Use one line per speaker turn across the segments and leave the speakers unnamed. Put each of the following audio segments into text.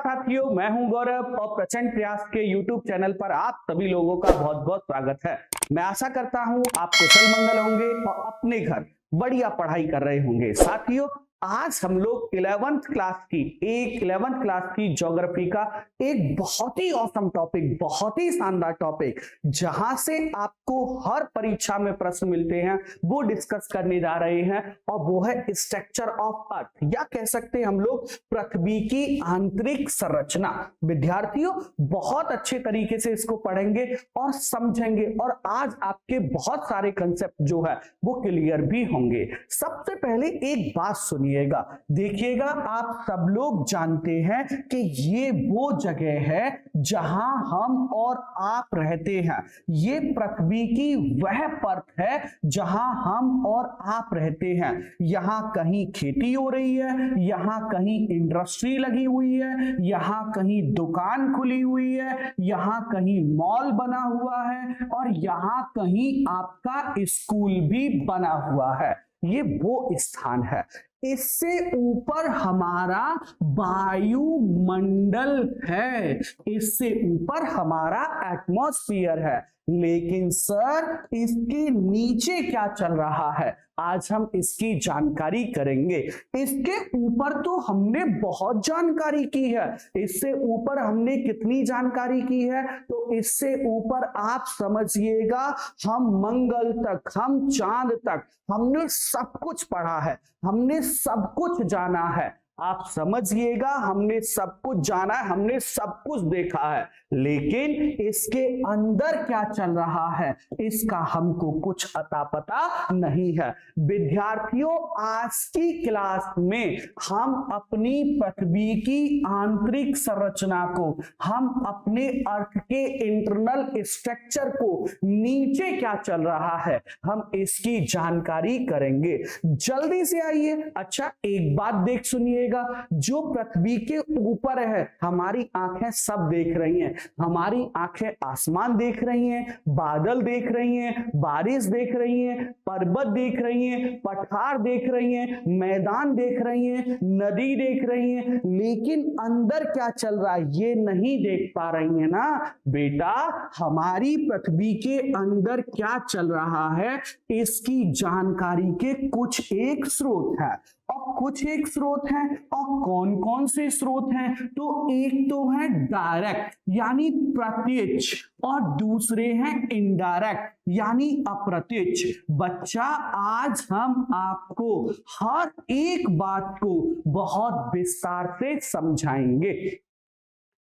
साथियों, मैं हूं गौरव और प्रचंड प्रयास के YouTube चैनल पर आप सभी लोगों का बहुत बहुत स्वागत है। मैं आशा करता हूं आप कुशल मंगल होंगे और अपने घर बढ़िया पढ़ाई कर रहे होंगे। साथियों, आज हम लोग 11th क्लास की ज्योग्राफी का एक बहुत ही औसम टॉपिक, बहुत ही शानदार टॉपिक, जहां से आपको हर परीक्षा में प्रश्न मिलते हैं, वो डिस्कस करने जा रहे हैं। और वो है स्ट्रक्चर ऑफ अर्थ, या कह सकते हैं हम लोग पृथ्वी की आंतरिक संरचना। विद्यार्थियों, बहुत अच्छे तरीके से इसको पढ़ेंगे और समझेंगे, और आज आपके बहुत सारे कंसेप्ट जो है वो क्लियर भी होंगे। सबसे पहले एक बात सुनिए, देखिएगा, आप सब लोग जानते हैं कि ये वो जगह है जहां हम और आप रहते हैं। ये पृथ्वी की वह परत है जहां हम और आप रहते हैं। यहां कहीं खेती हो रही है, यहां कहीं इंडस्ट्री लगी हुई है, यहां कहीं दुकान खुली हुई है, यहां कहीं मॉल बना हुआ है, और यहां कहीं आपका स्कूल भी बना हुआ है। ये वो स्थान है। इससे ऊपर हमारा वायुमंडल है, इससे ऊपर हमारा एटमॉस्फेयर है। लेकिन सर, इसके नीचे क्या चल रहा है, आज हम इसकी जानकारी करेंगे। इसके ऊपर तो हमने बहुत जानकारी की है। इससे ऊपर हमने कितनी जानकारी की है, तो इससे ऊपर आप समझिएगा, हम मंगल तक, हम चांद तक, हमने सब कुछ पढ़ा है, हमने सब कुछ जाना है। आप समझिएगा, हमने सब कुछ जाना है, हमने सब कुछ देखा है। लेकिन इसके अंदर क्या चल रहा है, इसका हमको कुछ अता पता नहीं है। विद्यार्थियों, आज की क्लास में हम अपनी पृथ्वी की आंतरिक संरचना को, हम अपने अर्थ के इंटरनल स्ट्रक्चर को, नीचे क्या चल रहा है, हम इसकी जानकारी करेंगे। जल्दी से आइए। अच्छा, एक बात देख सुनिएगा, जो पृथ्वी के ऊपर है, हमारी आंखें सब देख रही हैं। हमारी आंखें आसमान देख रही हैं, बादल देख रही हैं, बारिश देख रही हैं, पर्वत देख रही हैं, पठार देख रही हैं, मैदान देख रही हैं, नदी देख रही हैं। लेकिन अंदर क्या चल रहा है ये नहीं देख पा रही है ना बेटा। हमारी पृथ्वी के अंदर क्या चल रहा है, इसकी जानकारी के कुछ एक स्रोत है, और कुछ एक स्रोत हैं। और कौन कौन से स्रोत हैं, तो एक तो है डायरेक्ट यानी प्रत्यक्ष, और दूसरे हैं इनडायरेक्ट यानी अप्रत्यक्ष। बच्चा, आज हम आपको हर एक बात को बहुत विस्तार से समझाएंगे।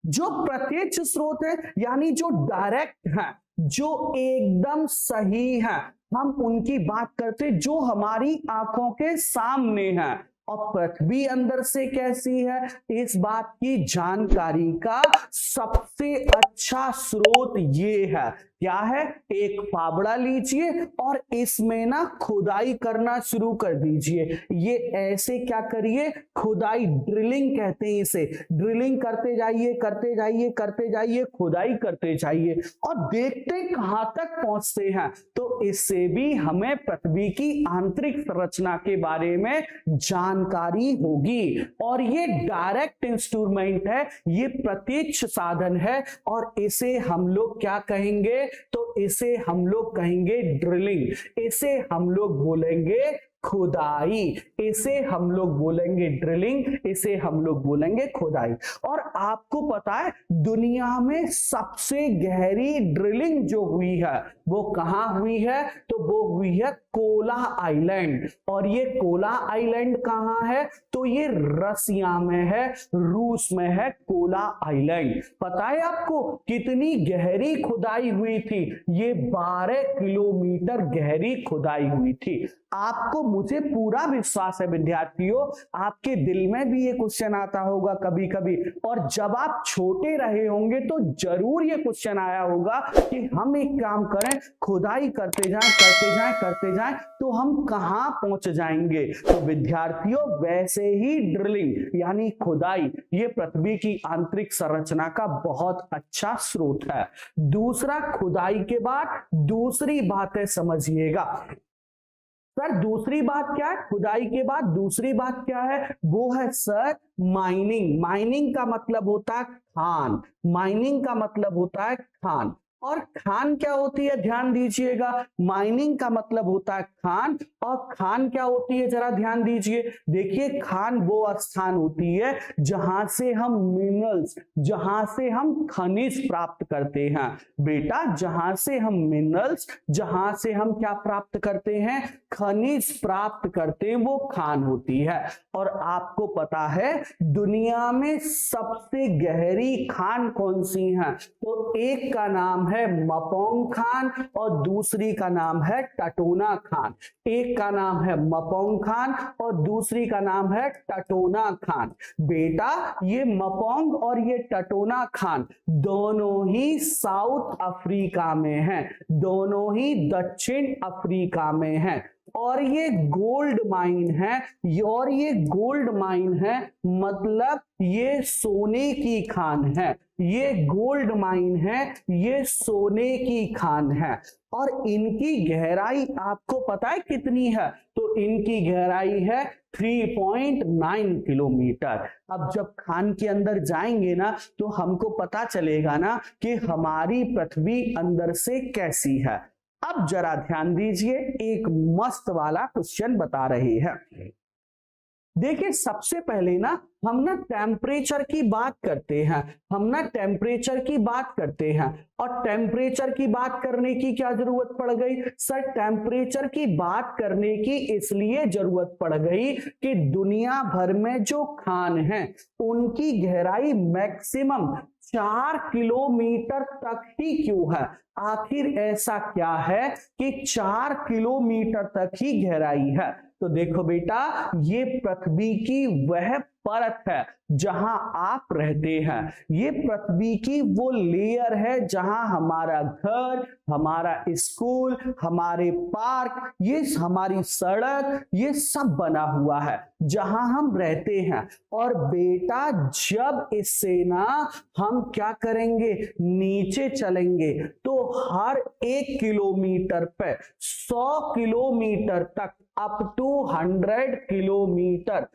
जो प्रत्यक्ष स्रोत है यानी जो डायरेक्ट है, जो एकदम सही है, हम उनकी बात करते जो हमारी आंखों के सामने है। और पृथ्वी अंदर से कैसी है, इस बात की जानकारी का सबसे अच्छा स्रोत ये है। क्या है, एक फावड़ा लीजिए और इसमें ना खुदाई करना शुरू कर दीजिए। ये ऐसे क्या करिए, खुदाई, ड्रिलिंग कहते हैं इसे। ड्रिलिंग करते जाइए, करते जाइए, करते जाइए, खुदाई करते जाइए, और देखते कहां तक पहुंचते हैं। तो इससे भी हमें पृथ्वी की आंतरिक संरचना के बारे में जानकारी होगी। और ये डायरेक्ट इंस्ट्रूमेंट है, ये प्रत्यक्ष साधन है, और इसे हम लोग क्या कहेंगे, तो इसे हम लोग कहेंगे ड्रिलिंग, इसे हम लोग बोलेंगे खुदाई, इसे हम लोग बोलेंगे ड्रिलिंग, इसे हम लोग बोलेंगे खुदाई। और आपको पता है, दुनिया में सबसे गहरी ड्रिलिंग जो हुई है वो कहां हुई है, तो वो हुई है कोला आइलैंड। और ये कोला आइलैंड कहां है, तो ये रसिया में है, रूस में है कोला आइलैंड। पता है आपको कितनी गहरी खुदाई हुई थी, ये 12 किलोमीटर गहरी खुदाई हुई थी। आपको, मुझे पूरा विश्वास है विद्यार्थियों, आपके दिल में भी ये क्वेश्चन आता होगा कभी कभी, और जब आप छोटे रहे होंगे तो जरूर ये क्वेश्चन आया होगा कि हम एक काम करें, खुदाई करते जाएं, करते जाएं, करते जाएं, तो हम कहां पहुंच जाएंगे। तो विद्यार्थियों, वैसे ही ड्रिलिंग यानी खुदाई, ये पृथ्वी की आंतरिक संरचना का बहुत अच्छा स्रोत है। दूसरा, खुदाई के बाद दूसरी बातें समझिएगा। सर दूसरी बात क्या है, खुदाई के बाद दूसरी बात क्या है, वो है सर माइनिंग। माइनिंग का मतलब होता है खान, माइनिंग का मतलब होता है खान। और खान क्या होती है, ध्यान दीजिएगा, माइनिंग का मतलब होता है खान, और खान क्या होती है जरा ध्यान दीजिए। देखिए खान वो स्थान होती है जहां से हम मिनरल्स, जहां से हम खनिज प्राप्त करते हैं। बेटा जहां से हम मिनरल्स, जहां से हम क्या प्राप्त करते हैं, खनिज प्राप्त करते हैं, वो खान होती है। और आपको पता है दुनिया में सबसे गहरी खान कौन सी है, तो एक का नाम है मपोंग खान और दूसरी का नाम है टटोना खान। एक का नाम है मपोंग खान और दूसरी का नाम है टटोना खान। बेटा ये मपोंग और ये टटोना खान दोनों ही साउथ अफ्रीका में हैं, दोनों ही दक्षिण अफ्रीका में हैं। और ये गोल्ड माइन है, और ये गोल्ड माइन है मतलब ये सोने की खान है, ये गोल्ड माइन है, ये सोने की खान है। और इनकी गहराई आपको पता है कितनी है, तो इनकी गहराई है 3.9 किलोमीटर। अब जब खान के अंदर जाएंगे ना तो हमको पता चलेगा ना कि हमारी पृथ्वी अंदर से कैसी है। अब जरा ध्यान दीजिए, एक मस्त वाला क्वेश्चन बता रही है। देखिए सबसे पहले ना हम ना टेम्परेचर की बात करते हैं, हम ना टेम्परेचर की बात करते हैं। और टेम्परेचर की बात करने की क्या जरूरत पड़ गई, सर टेम्परेचर की बात करने की इसलिए जरूरत पड़ गई कि दुनिया भर में जो खान है उनकी गहराई मैक्सिमम 4 किलोमीटर तक ही क्यों है। आखिर ऐसा क्या है कि 4 किलोमीटर तक ही गहराई है। तो देखो बेटा ये पृथ्वी की वह परत है जहां आप रहते हैं, ये पृथ्वी की वो लेयर है जहां हमारा घर, हमारा स्कूल, हमारे पार्क, ये हमारी सड़क, ये सब बना हुआ है जहां हम रहते हैं। और बेटा जब इससे ना हम क्या करेंगे, नीचे चलेंगे तो हर 1 किलोमीटर पे 100 किलोमीटर तक, अप टू 100 किलोमीटर,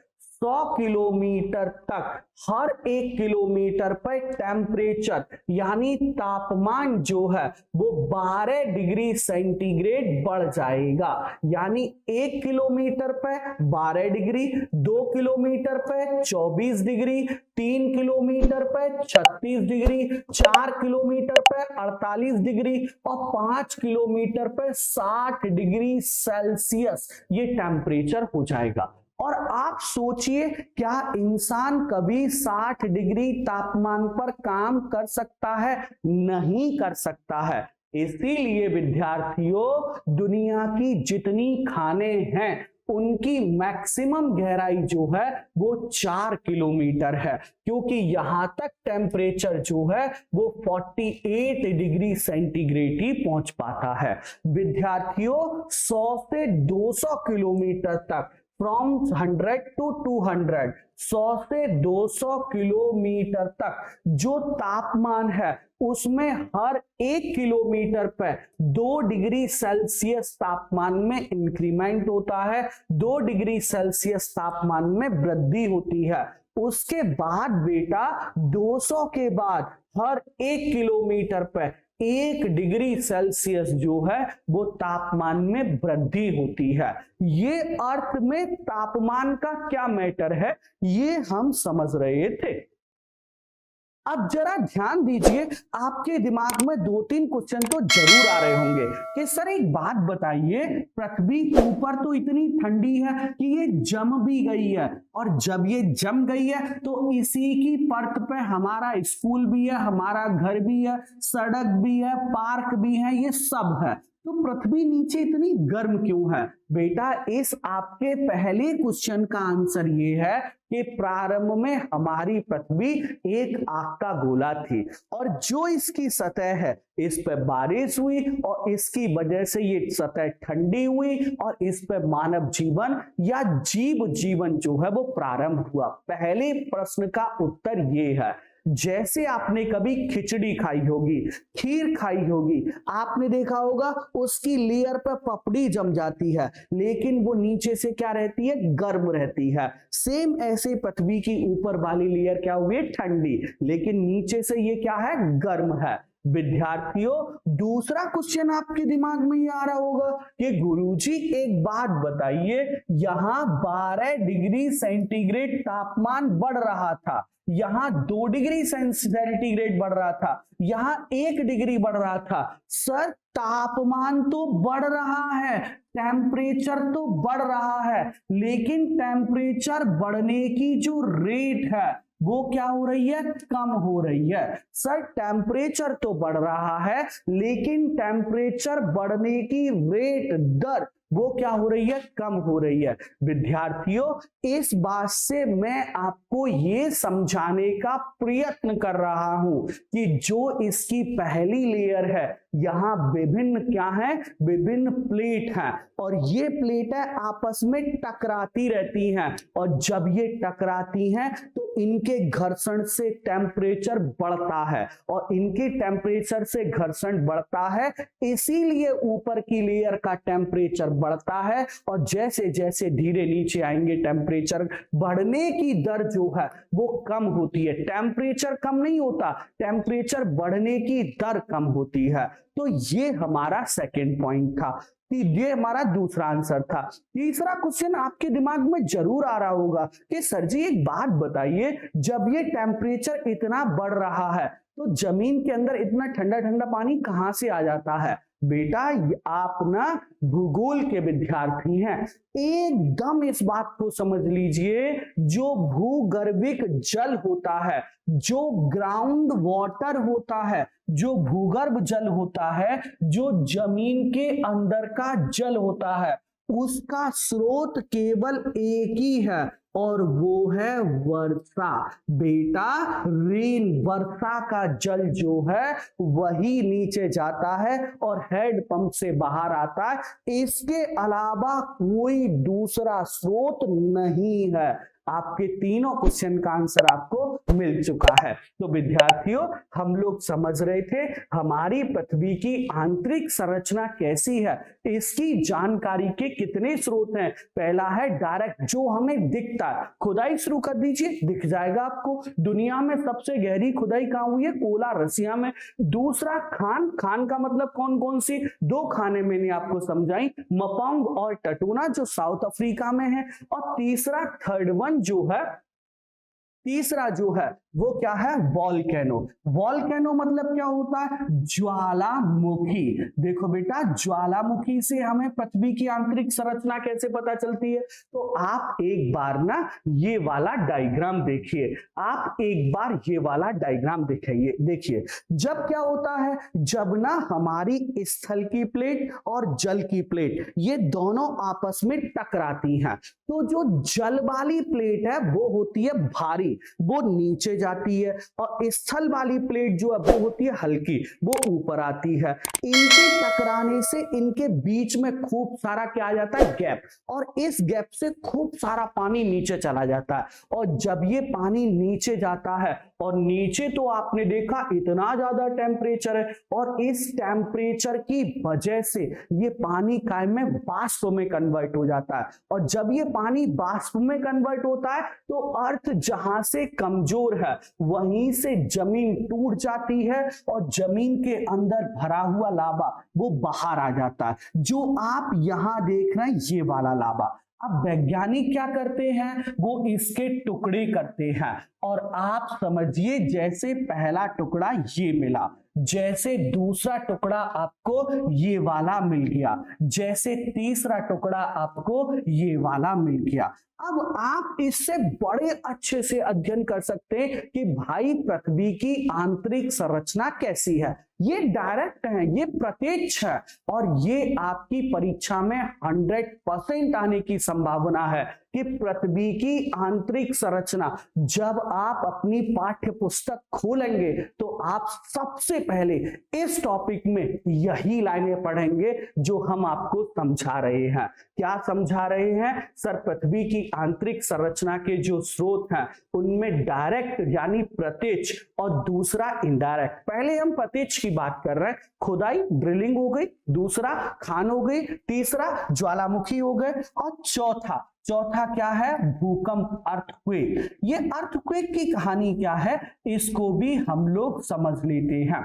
100 किलोमीटर तक हर 1 किलोमीटर पर टेम्परेचर यानी तापमान जो है वो 12 डिग्री सेंटीग्रेड बढ़ जाएगा। यानी 1 किलोमीटर पर 12 डिग्री, 2 किलोमीटर पर 24 डिग्री, 3 किलोमीटर पर 36 डिग्री, 4 किलोमीटर पर 48 डिग्री और 5 किलोमीटर पर 60 डिग्री सेल्सियस ये टेम्परेचर हो जाएगा। और आप सोचिए क्या इंसान कभी 60 डिग्री तापमान पर काम कर सकता है, नहीं कर सकता है। इसीलिए विद्यार्थियों दुनिया की जितनी खानें हैं उनकी मैक्सिमम गहराई जो है वो 4 किलोमीटर है, क्योंकि यहां तक टेम्परेचर जो है वो 48 डिग्री सेंटीग्रेड ही पहुंच पाता है। विद्यार्थियों 100 से 200 किलोमीटर तक, फ्रॉम 100 to 200, 100 से 200 किलोमीटर तक जो तापमान है उसमें हर 1 किलोमीटर पर 2 डिग्री सेल्सियस तापमान में इंक्रीमेंट होता है, 2 डिग्री सेल्सियस तापमान में वृद्धि होती है। उसके बाद बेटा 200 के बाद हर 1 किलोमीटर पर 1 डिग्री सेल्सियस जो है वो तापमान में वृद्धि होती है। ये अर्थ में तापमान का क्या मैटर है ये हम समझ रहे थे। अब जरा ध्यान दीजिए, आपके दिमाग में 2-3 क्वेश्चन तो जरूर आ रहे होंगे कि सर एक बात बताइए, पृथ्वी ऊपर तो इतनी ठंडी है कि ये जम भी गई है, और जब ये जम गई है तो इसी की परत पे हमारा स्कूल भी है, हमारा घर भी है, सड़क भी है, पार्क भी है, ये सब है, तो पृथ्वी नीचे इतनी गर्म क्यों है। बेटा इस आपके पहले क्वेश्चन का आंसर ये है कि प्रारंभ में हमारी पृथ्वी एक आग का गोला थी, और जो इसकी सतह है इस पर बारिश हुई और इसकी वजह से ये सतह ठंडी हुई और इस पर मानव जीवन या जीव जीवन जो है वो प्रारंभ हुआ। पहले प्रश्न का उत्तर ये है। जैसे आपने कभी खिचड़ी खाई होगी, खीर खाई होगी, आपने देखा होगा उसकी लेयर पर पपड़ी जम जाती है, लेकिन वो नीचे से क्या रहती है, गर्म रहती है। सेम ऐसे पृथ्वी की ऊपर वाली लेयर क्या हुई, ठंडी, लेकिन नीचे से ये क्या है, गर्म है। विद्यार्थियों, दूसरा क्वेश्चन आपके दिमाग में ये आ रहा होगा कि गुरुजी एक बात बताइए, यहां 12 डिग्री सेंटीग्रेड तापमान बढ़ रहा था, यहां 2 डिग्री सेंटीग्रेड बढ़ रहा था, यहां 1 डिग्री बढ़ रहा था। सर तापमान तो बढ़ रहा है, टेम्परेचर तो बढ़ रहा है, लेकिन टेम्परेचर बढ़ने की जो रेट है वो क्या हो रही है, कम हो रही है। सर टेम्परेचर तो बढ़ रहा है, लेकिन टेम्परेचर बढ़ने की रेट, दर, वो क्या हो रही है, कम हो रही है। विद्यार्थियों, इस बात से मैं आपको ये समझाने का प्रयत्न कर रहा हूं कि जो इसकी पहली लेयर है, यहां विभिन्न क्या है, विभिन्न प्लेट हैं, और ये प्लेटें आपस में टकराती रहती हैं, और जब ये टकराती हैं तो इनके घर्षण से टेम्परेचर बढ़ता है, और इनके टेम्परेचर से घर्षण बढ़ता है, इसीलिए ऊपर की लेयर का टेम्परेचर बढ़ता है, और जैसे जैसे धीरे नीचे आएंगे टेम्परेचर बढ़ने की दर जो है वो कम होती है। टेम्परेचर कम नहीं होता, टेम्परेचर बढ़ने की दर कम होती है। तो ये हमारा सेकंड पॉइंट था, ये हमारा दूसरा आंसर था। तीसरा क्वेश्चन आपके दिमाग में जरूर आ रहा होगा कि सर जी एक बात बताइए, जब ये टेम्परेचर इतना बढ़ रहा है तो जमीन के अंदर इतना ठंडा ठंडा पानी कहां से आ जाता है? बेटा आप ना भूगोल के विद्यार्थी हैं, एकदम इस बात को समझ लीजिए, जो भूगर्भिक जल होता है, जो ग्राउंड वाटर होता है, जो भूगर्भ जल होता है, जो जमीन के अंदर का जल होता है, उसका स्रोत केवल एक ही है, और वो है वर्षा। बेटा रेन, वर्षा का जल जो है वही नीचे जाता है और हेड पंप से बाहर आता है, इसके अलावा कोई दूसरा स्रोत नहीं है। आपके तीनों क्वेश्चन का आंसर आपको मिल चुका है। तो विद्यार्थियों, हम लोग समझ रहे थे हमारी पृथ्वी की आंतरिक संरचना कैसी है, इसकी जानकारी के कितने स्रोत हैं। पहला है डायरेक्ट, जो हमें दिखता है, खुदाई शुरू कर दीजिए, दिख जाएगा आपको। दुनिया में सबसे गहरी खुदाई कहां हुई है? कोलार, रसिया में। दूसरा खान, खान का मतलब कौन कौन सी? 2 खाने मैंने आपको समझाई, मपांग और टटूना, जो साउथ अफ्रीका में है। और तीसरा, थर्ड वन जो है, तीसरा जो है वो क्या है? वॉल्केनो। वॉल्केनो मतलब क्या होता है? ज्वालामुखी। देखो बेटा, ज्वालामुखी से हमें पृथ्वी की आंतरिक संरचना कैसे पता चलती है? तो आप एक बार ना ये वाला डायग्राम देखिए, आप एक बार ये वाला डायग्राम दिखाइए। देखिए, जब क्या होता है, जब ना हमारी स्थल की प्लेट और जल की प्लेट ये दोनों आपस में टकराती हैं, तो जो जल वाली प्लेट है वो होती है भारी, वो नीचे जाती है, और स्थल वाली प्लेट जो है वो होती है हल्की, वो ऊपर आती है। इनके टकराने से इनके बीच में खूब सारा क्या आ जाता है? गैप, और इस गैप से खूब सारा पानी नीचे चला जाता है। और जब ये पानी नीचे जाता है, और नीचे तो आपने देखा इतना ज्यादा टेम्परेचर है, और इस टेम्परेचर की वजह से ये पानी काय में वाष्प में कन्वर्ट हो जाता है, और जब ये पानी वाष्प में कन्वर्ट होता है तो अर्थ जहां से कमजोर है वहीं से जमीन टूट जाती है, और जमीन के अंदर भरा हुआ लावा वो बाहर आ जाता है, जो आप यहां देख रहे हैं, ये वाला लावा। अब वैज्ञानिक क्या करते हैं? वो इसके टुकड़े करते हैं, और आप समझिए जैसे पहला टुकड़ा ये मिला, जैसे दूसरा टुकड़ा आपको ये वाला मिल गया, जैसे तीसरा टुकड़ा आपको ये वाला मिल गया। अब आप इससे बड़े अच्छे से अध्ययन कर सकते हैं कि भाई पृथ्वी की आंतरिक संरचना कैसी है। ये डायरेक्ट है, ये प्रत्यक्ष है, और ये आपकी परीक्षा में 100% आने की संभावना है कि पृथ्वी की आंतरिक संरचना जब आप अपनी पाठ्य पुस्तक खोलेंगे तो आप सबसे पहले इस टॉपिक में यही लाइनें पढ़ेंगे जो हम आपको समझा रहे हैं। क्या समझा रहे हैं? सर पृथ्वी की आंतरिक संरचना के जो स्रोत हैं उनमें डायरेक्ट यानी प्रत्यक्ष और दूसरा इनडायरेक्ट। पहले हम प्रत्यक्ष की बात कर रहे हैं, खुदाई ड्रिलिंग हो गई, दूसरा खान हो गई, तीसरा ज्वालामुखी हो गए और चौथा क्या है, भूकंप, अर्थक्वेक। ये अर्थक्वेक की कहानी क्या है इसको भी हम लोग समझ लेते हैं।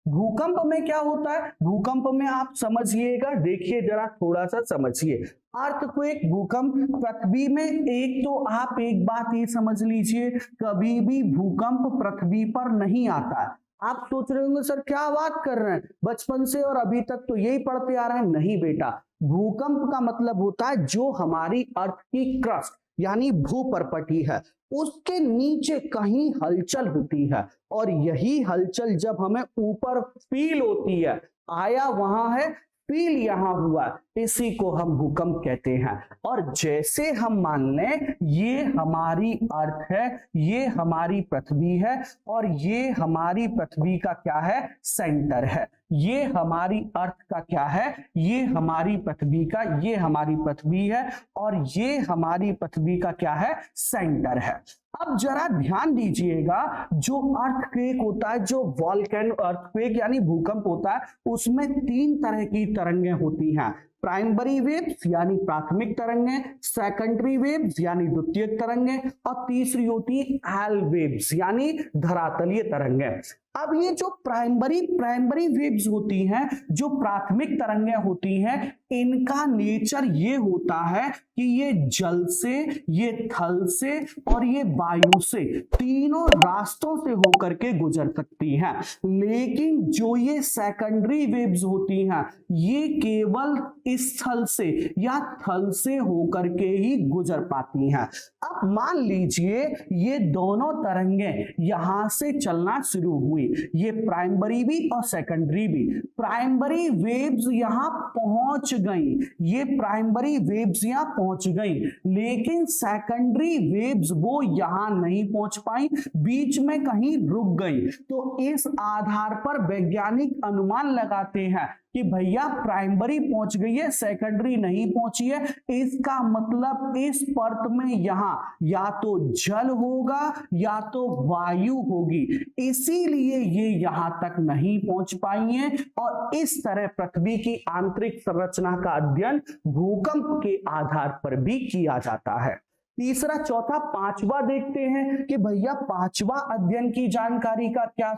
भूकंप में क्या होता है, भूकंप में आप समझिएगा, देखिए जरा थोड़ा सा समझिए। अर्थक्वेक भूकंप पृथ्वी में, एक तो आप एक बात ये समझ लीजिए, कभी भी भूकंप पृथ्वी पर नहीं आता है। आप सोच रहे होंगे सर क्या बात कर रहे हैं, बचपन से और अभी तक तो यही पढ़ते आ रहे हैं। नहीं बेटा, भूकंप का मतलब होता है जो हमारी अर्थ की क्रस्ट यानी भूपर्पटी है उसके नीचे कहीं हलचल होती है, और यही हलचल जब हमें ऊपर फील होती है, आया वहां है, फील यहां हुआ, इसी को हम भूकंप कहते हैं। और जैसे हम मान लें ये हमारी अर्थ है, ये हमारी पृथ्वी है, और ये हमारी पृथ्वी का क्या है, सेंटर है। ये हमारी अर्थ का क्या है, ये हमारी पृथ्वी का, ये हमारी पृथ्वी है, और ये हमारी पृथ्वी का क्या है, सेंटर है। अब जरा ध्यान दीजिएगा, जो अर्थक्वेक होता है, जो वॉल्केनो अर्थक्वेक यानी भूकंप होता है, उसमें 3 तरह की तरंगें होती हैं। प्राइमरी वेव्स यानी प्राथमिक तरंगें, सेकेंडरी वेव्स यानी द्वितीयक तरंगें, और तीसरी होती है एल वेव्स यानी धरातलीय तरंगें। अब ये जो प्राइमरी वेव्स होती हैं, जो प्राथमिक तरंगें होती हैं, इनका नेचर ये होता है कि ये जल से, ये थल से और ये वायु से, तीनों रास्तों से होकर के गुजर सकती हैं। लेकिन जो ये सेकेंडरी वेव्स होती हैं, ये केवल स्थल से या थल से होकर के ही गुजर पाती हैं। अब मान लीजिए ये दोनों तरंगें यहां से चलना शुरू हुई, ये प्राइमरी भी और सेकेंडरी भी। प्राइमरी वेव्स यहां पहुंच गई, ये प्राइमरी वेव्स यहां पहुंच गई, लेकिन सेकेंडरी वेव्स वो यहां नहीं पहुंच पाई, बीच में कहीं रुक गई। तो इस आधार पर वैज्ञानिक अनुमान लगाते हैं कि भैया प्राइमरी पहुंच गई है, सेकेंडरी नहीं पहुंची है, इसका मतलब इस परत में यहां या तो जल होगा या तो वायु होगी, इसीलिए ये यहां तक नहीं पहुंच पाई है। और इस तरह पृथ्वी की आंतरिक संरचना का अध्ययन भूकंप के आधार पर भी किया जाता है। तीसरा, चौथा, पांचवा देखते हैं कि भैया पांचवा अध्ययन की जानकारी का क्या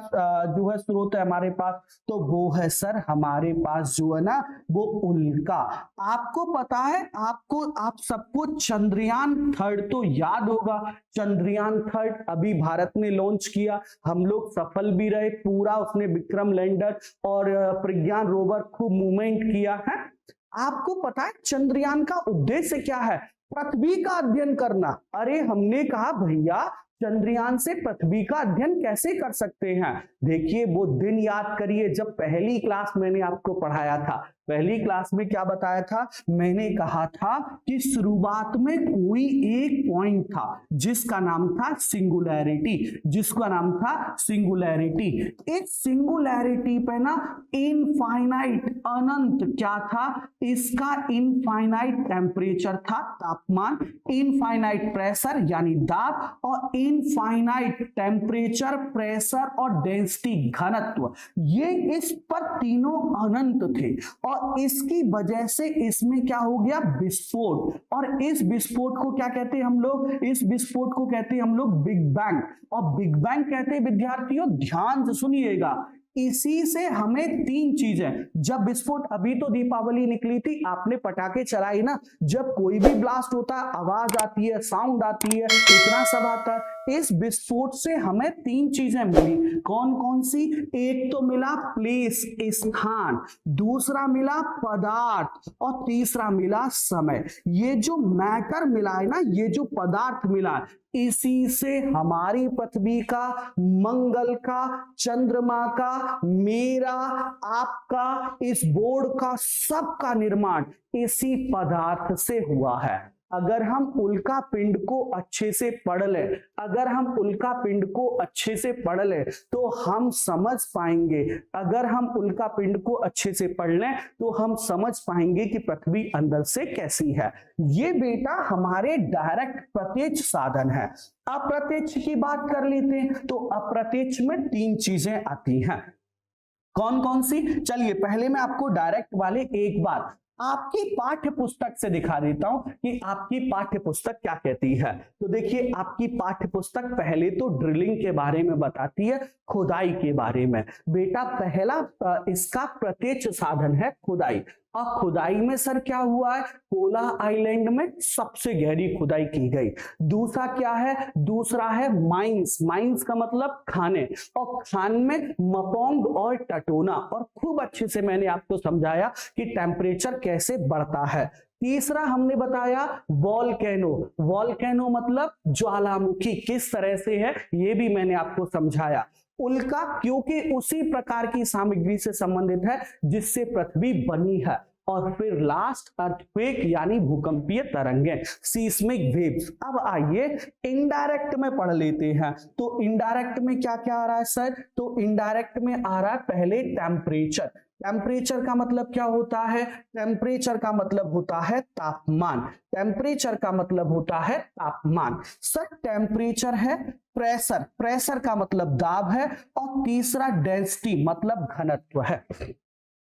जो है स्रोत है हमारे पास, तो वो है सर हमारे पास जो है ना वो उल्का। आपको पता है, आप सबको चंद्रयान 3 तो याद होगा। चंद्रयान 3 अभी भारत ने लॉन्च किया, हम लोग सफल भी रहे, पूरा उसने विक्रम लैंडर और प्रज्ञान रोवर खूब मूवमेंट किया है। आपको पता है चंद्रयान का उद्देश्य क्या है, पृथ्वी का अध्ययन करना। अरे हमने कहा भैया चंद्रयान से पृथ्वी का अध्ययन कैसे कर सकते हैं। देखिए वो दिन याद करिए जब पहली क्लास मैंने आपको पढ़ाया था। पहली क्लास में क्या बताया था, मैंने कहा था कि शुरुआत में कोई एक पॉइंट था जिसका नाम था सिंगुलैरिटी, जिसका नाम था सिंगुलैरिटी। इस सिंगुलैरिटी पे ना इनफाइनाइट, अनंत क्या था, इसका इनफाइनाइट टेम्परेचर था, तापमान, इनफाइनाइट प्रेशर यानी दाब, और इनफाइनाइट टेम्परेचर, प्रेशर और डेंसिटी घनत्व, ये इस पर तीनों अनंत थे। और इसकी वजह से इसमें क्या हो गया, विस्फोट। और इस विस्फोट को क्या कहते हैं हम लोग, इस विस्फोट को कहते हैं हम लोग बिग बैंग। और बिग बैंग कहते हैं विद्यार्थियों, ध्यान से सुनिएगा, इसी से हमें 3 चीजें, जब विस्फोट, अभी तो दीपावली निकली थी, आपने पटाखे चलाई ना, जब कोई भी ब्लास्ट होता है आवाज आती है, साउंड आती है, इतना सब आता है। इस विस्फोट से हमें 3 चीजें मिली, कौन कौन सी, एक तो मिला प्लेस, स्थान, दूसरा मिला पदार्थ, और तीसरा मिला समय। ये जो मैटर मिला है ना, ये जो पदार्थ मिला, इसी से हमारी पृथ्वी का, मंगल का, चंद्रमा का, मेरा, आपका, इस बोर्ड का, सबका निर्माण इसी पदार्थ से हुआ है। अगर हम उल्का पिंड को अच्छे से पढ़ लें, अगर हम उल्का पिंड को अच्छे से पढ़ लें तो हम समझ पाएंगे, अगर हम उल्का पिंड को अच्छे से पढ़ लें तो हम समझ पाएंगे कि पृथ्वी अंदर से कैसी है। ये बेटा हमारे डायरेक्ट प्रत्यक्ष साधन है। अप्रत्यक्ष की बात कर लेते हैं तो अप्रत्यक्ष में 3 चीजें आती हैं। कौन कौन सी? चलिए पहले मैं आपको डायरेक्ट वाले एक बार आपकी पाठ्य पुस्तक से दिखा देता हूं कि आपकी पाठ्य पुस्तक क्या कहती है। तो देखिए आपकी पाठ्य पुस्तक पहले तो ड्रिलिंग के बारे में बताती है, खुदाई के बारे में। बेटा पहला इसका प्रत्यक्ष साधन है खुदाई। और खुदाई में सर क्या हुआ है? कोला आइलैंड में सबसे गहरी खुदाई की गई। दूसरा क्या है? दूसरा है माइंस। माइंस का मतलब खाने, और खान में मपोंग और टटोना। और खूब अच्छे से मैंने आपको समझाया कि टेम्परेचर कैसे बढ़ता है। तीसरा हमने बताया वॉल्केनो। वॉल्केनो मतलब ज्वालामुखी किस तरह से है ये भी मैंने आपको समझाया। उल्का क्योंकि उसी प्रकार की सामग्री से संबंधित है जिससे पृथ्वी बनी है। और फिर लास्ट अर्थक्वेक यानी भूकंपीय तरंगें, सीस्मिक वेव्स। अब आइए इनडायरेक्ट में पढ़ लेते हैं। तो इनडायरेक्ट में क्या क्या आ रहा है सर? तो इनडायरेक्ट में आ रहा है पहले टेम्परेचर। टेम्परेचर का मतलब क्या होता है? टेम्परेचर का मतलब होता है तापमान। टेम्परेचर का मतलब होता है तापमान। सर टेम्परेचर है प्रेशर, प्रेशर का मतलब दाब है। और तीसरा डेंसिटी मतलब घनत्व है।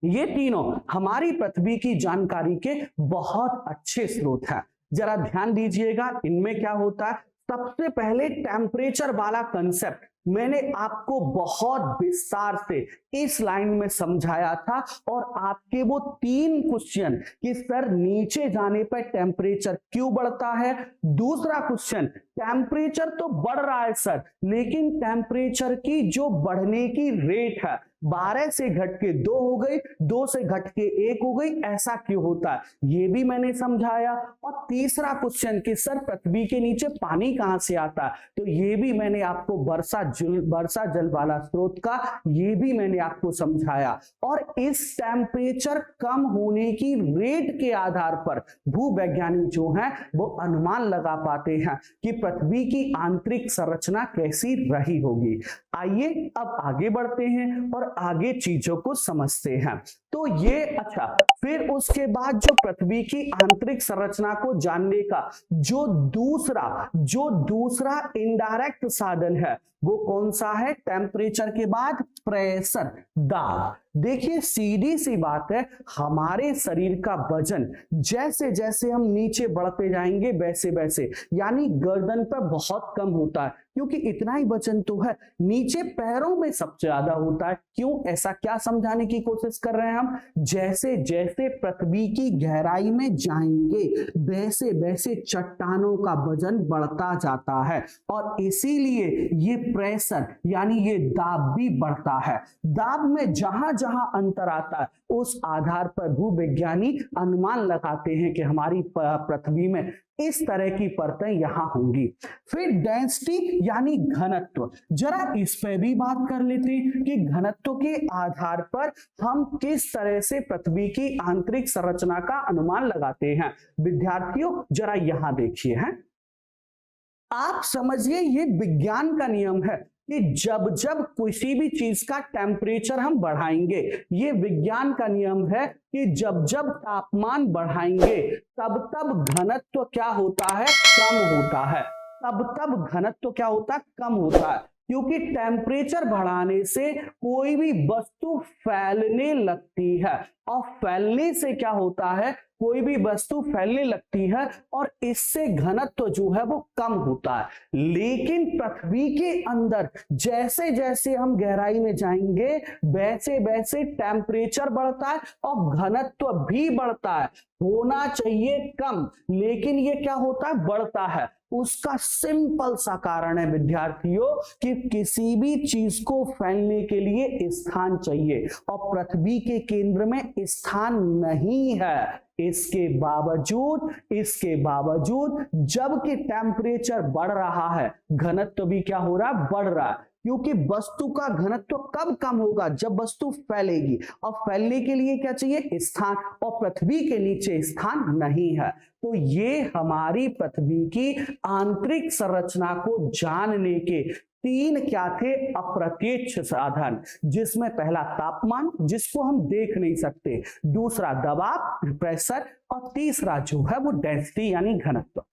ये तीनों हमारी पृथ्वी की जानकारी के बहुत अच्छे स्रोत हैं। जरा ध्यान दीजिएगा इनमें क्या होता है। सबसे पहले टेम्परेचर वाला कंसेप्ट मैंने आपको बहुत विस्तार से इस लाइन में समझाया था। और आपके वो 3 क्वेश्चन कि सर नीचे जाने पर टेम्परेचर क्यों बढ़ता है। दूसरा क्वेश्चन टेम्परेचर तो बढ़ रहा है सर, लेकिन टेम्परेचर की जो बढ़ने की रेट है 12 से घट के 2 हो गई, 2 से घट के 1 हो गई, ऐसा क्यों होता है ये भी मैंने समझाया। और तीसरा क्वेश्चन कि सर पृथ्वी के नीचे पानी कहां से आता है, तो ये भी मैंने आपको वर्षा जल वाला स्रोत का ये भी मैंने आपको समझाया। और इस टेम्परेचर कम होने की रेट के आधार पर भूवैज्ञानिक जो हैं वो अनुमान लगा पाते हैं कि पृथ्वी की आंतरिक संरचना कैसी रही होगी। आइए अब आगे बढ़ते हैं और आगे चीजों को समझते हैं। तो ये अच्छा, फिर उसके बाद जो पृथ्वी की आंतरिक संरचना को जानने का जो दूसरा इनडायरेक्ट साधन है वो कौन सा है? टेम्परेचर के बाद प्रेशर, दाब। देखिए सीधी सी बात है, हमारे शरीर का वजन जैसे जैसे हम नीचे बढ़ते जाएंगे वैसे वैसे, यानी गर्दन पर बहुत कम होता है क्योंकि इतना ही वजन तो है। नीचे पैरों में सबसे ज्यादा होता है। क्यों? ऐसा क्या समझाने की कोशिश कर रहे हैं हम? जैसे जैसे पृथ्वी की गहराई में जाएंगे वैसे वैसे चट्टानों का वजन बढ़ता जाता है और इसीलिए ये प्रेशर यानी ये दाब भी बढ़ता है। दाब में जहां जहां अंतर आता है उस आधार पर भूवैज्ञानिक अनुमान लगाते हैं कि हमारी पृथ्वी में इस तरह की परतें यहां होंगी। फिर डेंसिटी यानी घनत्व, जरा इस पे भी बात कर लेते हैं कि घनत्व के आधार पर हम किस तरह से पृथ्वी की आंतरिक संरचना का अनुमान लगाते हैं। विद्यार्थियों जरा यहां देखिए, हैं आप समझिए ये विज्ञान का नियम है कि जब जब किसी भी चीज का टेम्परेचर हम बढ़ाएंगे, ये विज्ञान का नियम है कि जब जब तापमान बढ़ाएंगे तब तब घनत्व क्या होता है? कम होता है। तब तब घनत्व क्या होता है? कम होता है, क्योंकि टेम्परेचर बढ़ाने से कोई भी वस्तु फैलने लगती है और फैलने से क्या होता है? कोई भी वस्तु फैलने लगती है और इससे घनत्व जो है वो कम होता है। लेकिन पृथ्वी के अंदर जैसे जैसे हम गहराई में जाएंगे वैसे वैसे टेम्परेचर बढ़ता है और घनत्व भी बढ़ता है। होना चाहिए कम, लेकिन ये क्या होता है? बढ़ता है। उसका सिंपल सा कारण है विद्यार्थियों कि किसी भी चीज को फैलने के लिए स्थान चाहिए और पृथ्वी के केंद्र में स्थान नहीं है। इसके बावजूद जबकि टेम्परेचर बढ़ रहा है घनत्व भी क्या हो रहा है? बढ़ रहा है। क्योंकि वस्तु का घनत्व कब कम होगा, जब वस्तु फैलेगी, और फैलने के लिए क्या चाहिए, स्थान, और पृथ्वी के नीचे स्थान नहीं है। तो ये हमारी पृथ्वी की आंतरिक संरचना को जानने के तीन क्या थे, अप्रत्यक्ष साधन, जिसमें पहला तापमान जिसको हम देख नहीं सकते, दूसरा दबाव प्रेशर, और तीसरा जो है वो डेंसिटी यानी घनत्व।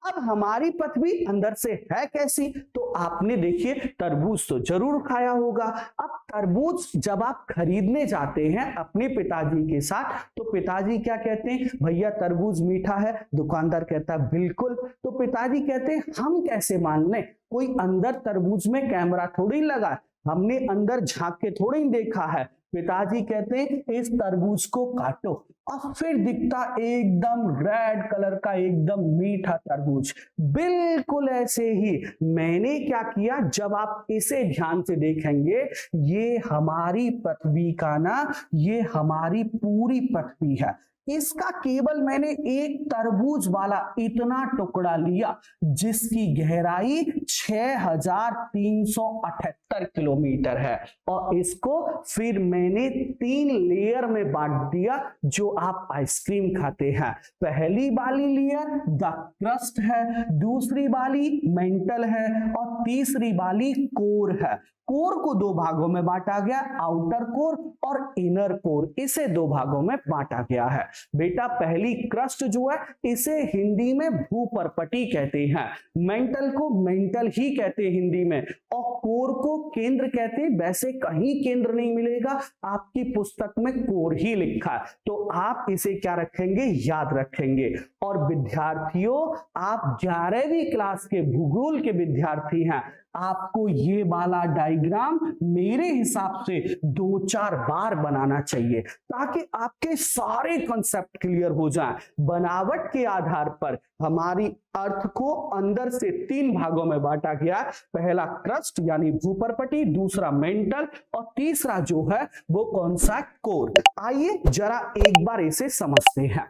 अब हमारी पृथ्वी अंदर से है कैसी, तो आपने देखिए तरबूज तो जरूर खाया होगा। अब तरबूज जब आप खरीदने जाते हैं अपने पिताजी के साथ, तो पिताजी क्या कहते हैं, भैया तरबूज मीठा है, दुकानदार कहता है बिल्कुल, तो पिताजी कहते हैं हम कैसे मान लें, कोई अंदर तरबूज में कैमरा थोड़ी लगा, हमने अंदर झांक के थोड़ी देखा है। पिताजी कहते हैं इस तरबूज को काटो, और फिर दिखता एकदम रेड कलर का एकदम मीठा तरबूज। बिल्कुल ऐसे ही मैंने क्या किया, जब आप इसे ध्यान से देखेंगे, ये हमारी पृथ्वी का ना, ये हमारी पूरी पृथ्वी है, इसका केवल मैंने एक तरबूज वाला इतना टुकड़ा लिया जिसकी गहराई 6378 किलोमीटर है, और इसको फिर मैंने 3 लेयर में बांट दिया जो आप आइसक्रीम खाते हैं। पहली वाली लेयर द क्रस्ट है, दूसरी वाली मेंटल है, और तीसरी वाली कोर है। कोर को 2 भागों में बांटा गया, आउटर कोर और इनर कोर, इसे 2 भागों में बांटा गया है। बेटा पहली क्रस्ट जो है इसे हिंदी में भूपर्पटी कहते हैं, मेंटल को मेंटल ही कहते हैं हिंदी में, और कोर को केंद्र कहते हैं। वैसे कहीं केंद्र नहीं मिलेगा, आपकी पुस्तक में कोर ही लिखा है, तो आप इसे क्या रखेंगे, याद रखेंगे। और विद्यार्थियों, आप 11वीं क्लास के भूगोल के विद्यार्थी हैं, आपको ये वाला डायग्राम मेरे हिसाब से 2-4 बार बनाना चाहिए, ताकि आपके सारे कॉन्सेप्ट क्लियर हो जाएं। बनावट के आधार पर हमारी अर्थ को अंदर से 3 भागों में बांटा गया, पहला क्रस्ट यानी भूपर्पटी, दूसरा मेंटल, और तीसरा जो है वो कौन सा, कोर। आइए जरा एक बार इसे समझते हैं।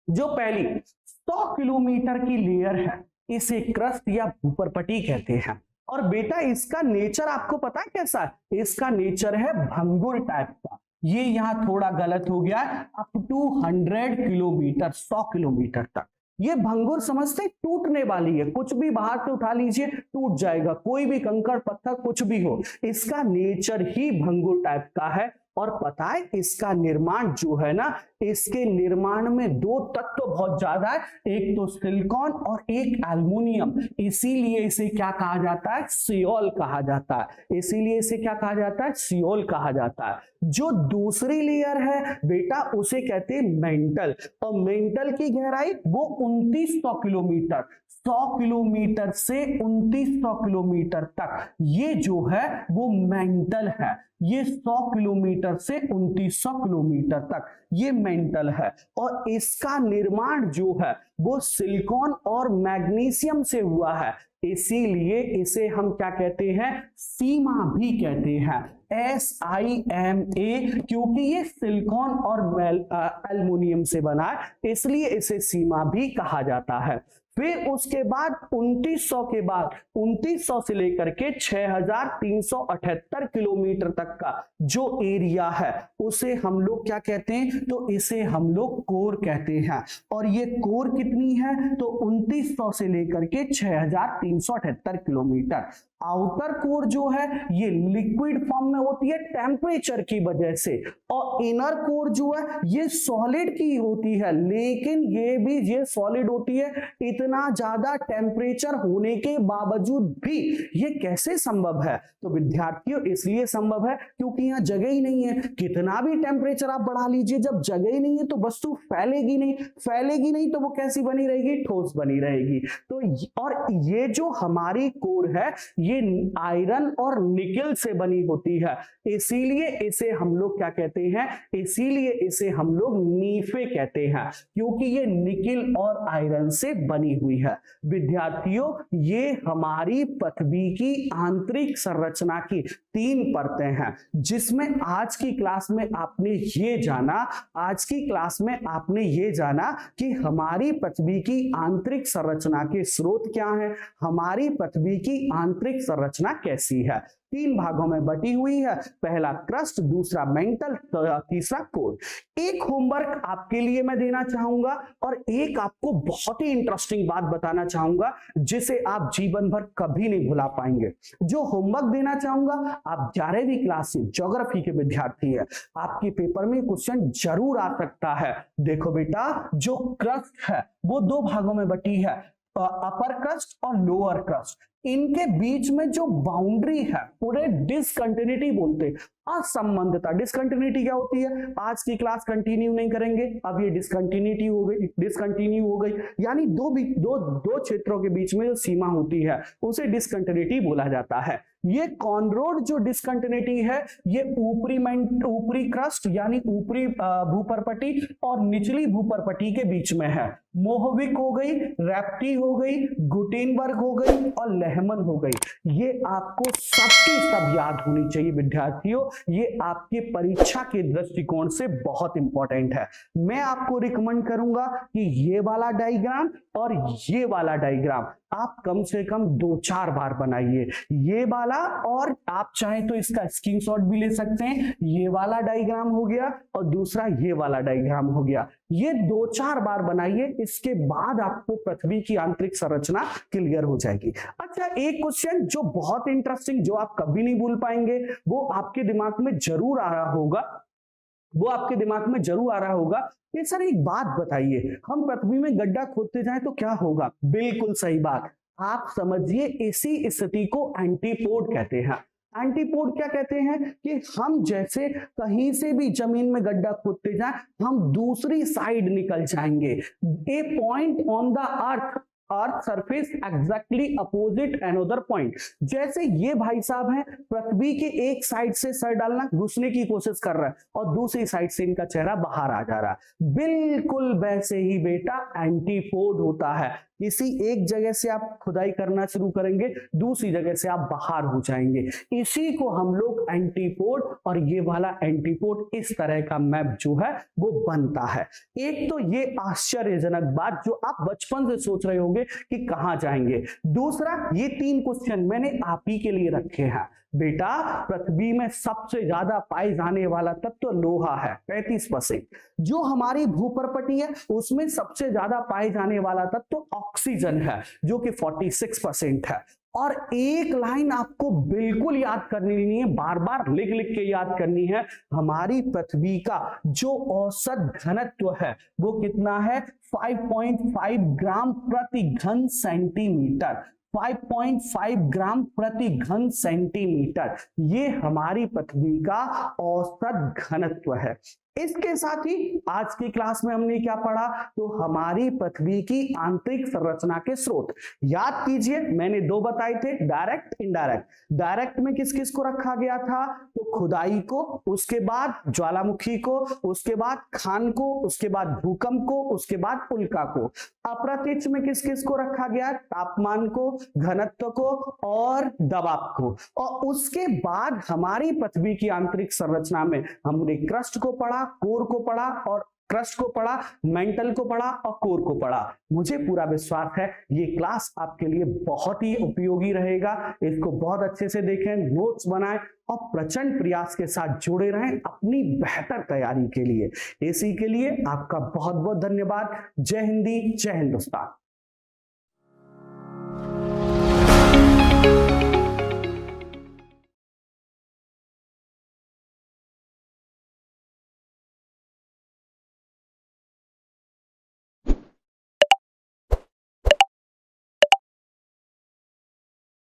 जो पहली 100 किलोमीटर की लेयर है इसे क्रस्ट या भूपर्पटी कहते हैं। और बेटा इसका नेचर आपको पता है कैसा है, इसका नेचर है भंगुर टाइप का। ये यहां थोड़ा गलत हो गया है, अप टू 100 किलोमीटर, 100 किलोमीटर तक ये भंगुर समझते, टूटने वाली है, कुछ भी बाहर से उठा लीजिए टूट जाएगा, कोई भी कंकड़ पत्थर कुछ भी हो, इसका नेचर ही भंगुर टाइप का है। और पता है इसका निर्माण जो है ना, इसके निर्माण में 2 तत्व बहुत ज्यादा है, एक तो सिलिकॉन और एक एल्युमिनियम, इसीलिए इसे क्या कहा जाता है, सियोल कहा जाता है, इसीलिए इसे क्या कहा जाता है, सियोल कहा जाता है। जो दूसरी लेयर है बेटा उसे कहते हैं मेंटल, और मेंटल की गहराई वो 2900 किलोमीटर, 100 किलोमीटर से 2900 किलोमीटर तक ये जो है वो मेंटल है। ये 100 किलोमीटर से 2900 किलोमीटर तक ये मेंटल है, और इसका निर्माण जो है वो सिलिकॉन और मैग्नीशियम से हुआ है, इसीलिए इसे हम क्या कहते हैं, सीमा भी कहते हैं, SIMA, क्योंकि ये सिलिकॉन और एल्युमिनियम से बना है, इसलिए इसे सीमा भी कहा जाता है। फिर उसके बाद 2900 के बाद 2900 से लेकर के 6378 किलोमीटर तक का जो एरिया है उसे हम लोग क्या कहते हैं, तो इसे हम लोग कोर कहते हैं। और ये कोर कितनी है, तो 2900 से लेकर के 6378 किलोमीटर। आउटर कोर जो है ये लिक्विड फॉर्म में होती है टेम्परेचर की वजह से, और इनर कोर जो है ये सॉलिड की होती है, लेकिन ये सॉलिड होती है। इतना ज्यादा टेम्परेचर होने के बावजूद भी ये कैसे संभव है, तो विद्यार्थियों इसलिए संभव है क्योंकि यहाँ जगह ही नहीं है। कितना भी टेम्परेचर आप बढ़ा लीजिए, जब जगह ही नहीं है तो वस्तु फैलेगी नहीं, तो वो कैसी बनी रहेगी, ठोस बनी रहेगी। तो और ये जो हमारी कोर है ये आयरन और निकेल से बनी होती है, इसीलिए इसे हम लोग क्या कहते हैं, इसीलिए इसे हम लोग नीफे कहते हैं, क्योंकि ये निकेल और आयरन से बनी हुई है। विद्यार्थियों ये हमारी पृथ्वी की आंतरिक संरचना की 3 परतें हैं, जिसमें आज की क्लास में आपने ये जाना कि हमारी पृथ्वी की आंतरिक संरचना के स्रोत क्या है, हमारी पृथ्वी की आंतरिक संरचना कैसी है। 3 भागों में बटी हुई है, पहला क्रस्ट, दूसरा मेंटल, तीसरा कोर। एक होमवर्क आपके लिए मैं देना चाहूंगा और एक आपको बहुत ही इंटरेस्टिंग बात बताना चाहूंगा जिसे आप जीवन भर कभी नहीं भुला पाएंगे। जो होमवर्क देना चाहूंगा, आप 11वीं क्लास से ज्योग्राफी के विद्यार्थी है, आपके पेपर में क्वेश्चन जरूर आ सकता है। देखो बेटा, जो क्रस्ट है वो 2 भागों में बटी है, अपर क्रस्ट और लोअर क्रस्ट। इनके बीच में जो बाउंड्री है पूरे डिसकंटिन्यूटी बोलते हैं, असंबंधता। डिसकंटिन्यूटी क्या होती है, आज की क्लास कंटिन्यू नहीं करेंगे, अब ये डिसकंटिन्यूटी हो गई, डिसकंटिन्यू हो गई, यानी दो क्षेत्रों के बीच में जो सीमा होती है उसे डिसकंटिन्यूटी बोला जाता है। ये कॉनरोड जो डिसकंटिन्यूटी है, ये ऊपरी क्रस्ट यानी ऊपरी भूपर्पटी और निचली भूपर्पटी के बीच में है। मोहविक हो गई, रैप्टी हो गई, गुटेनबर्ग हो गई और लेहमन हो गई। ये आपको सबकी सब याद होनी चाहिए विद्यार्थियों, ये आपके परीक्षा के दृष्टिकोण से बहुत इंपॉर्टेंट है। मैं आपको रिकमेंड करूंगा कि ये वाला डायग्राम और ये वाला डायग्राम आप कम से कम 2-4 बार बनाइए। ये वाला, और आप चाहें तो इसका स्क्रीनशॉट भी ले सकते हैं। ये वाला डायग्राम हो गया और दूसरा ये वाला डायग्राम हो गया। ये 2-4 बार बनाइए, इसके बाद आपको पृथ्वी की आंतरिक संरचना क्लियर हो जाएगी। अच्छा, एक क्वेश्चन जो बहुत इंटरेस्टिंग, जो आप कभी नहीं भूल पाएंगे, वो आपके दिमाग में जरूर आ रहा होगा कि सर एक बात बताइए, हम पृथ्वी में गड्ढा खोदते जाएं तो क्या होगा। बिल्कुल सही बात, आप समझिए इसी स्थिति को एंटीपोड कहते हैं। एंटीपोड क्या कहते हैं कि हम जैसे कहीं से भी जमीन में गड्ढा खोदते जाएं, हम दूसरी साइड निकल जाएंगे। A point on the earth surface exactly opposite another point. जैसे ये भाई साहब हैं, पृथ्वी के एक साइड से सर डालना, घुसने की कोशिश कर रहा है और दूसरी साइड से इनका चेहरा बाहर आ जा रहा है। बिल्कुल वैसे ही बेटा एंटीपोड होता है। किसी एक जगह से आप खुदाई करना शुरू करेंगे, दूसरी जगह से आप बाहर हो जाएंगे। इसी को हम लोग एंटीपोड, और ये वाला एंटीपोड इस तरह का मैप जो है वो बनता है। एक तो ये आश्चर्यजनक बात जो आप बचपन से सोच रहे होंगे कि कहां जाएंगे। दूसरा, ये 3 क्वेश्चन मैंने आप ही के लिए रखे हैं। बेटा, पृथ्वी में सबसे ज्यादा पाए जाने वाला तत्व लोहा है 35%। जो हमारी भूपर्पटी है उसमें सबसे ज्यादा पाए जाने वाला तत्व ऑक्सीजन है जो कि 46% है। और एक लाइन आपको बिल्कुल याद करनी नहीं है, बार बार लिख लिख के याद करनी है। हमारी पृथ्वी का जो औसत घनत्व है वो कितना है, 5.5 ग्राम प्रति घन सेंटीमीटर। 5.5 ग्राम प्रति घन सेंटीमीटर, ये हमारी पृथ्वी का औसत घनत्व है। इसके साथ ही आज की क्लास में हमने क्या पढ़ा, तो हमारी पृथ्वी की आंतरिक संरचना के स्रोत याद कीजिए। मैंने 2 बताए थे, डायरेक्ट, इनडायरेक्ट। डायरेक्ट में किस किस को रखा गया था, तो खुदाई को, उसके बाद ज्वालामुखी को, उसके बाद खान को, उसके बाद भूकंप को, उसके बाद उल्का को। अप्रत्यक्ष में किस किस को रखा गया, तापमान को, घनत्व को और दबाव को। और उसके बाद हमारी पृथ्वी की आंतरिक संरचना में हमने क्रस्ट को पढ़ा, कोर को पढ़ा और क्रस्ट को पढ़ा, मेंटल को पढ़ा और कोर को पढ़ा। मुझे पूरा विश्वास है ये क्लास आपके लिए बहुत ही उपयोगी रहेगा। इसको बहुत अच्छे से देखें, नोट्स बनाएं और प्रचंड प्रयास के साथ जुड़े रहें अपनी बेहतर तैयारी के लिए। इसी के लिए आपका बहुत बहुत धन्यवाद। जय हिंदी, जय हिंदुस्तान।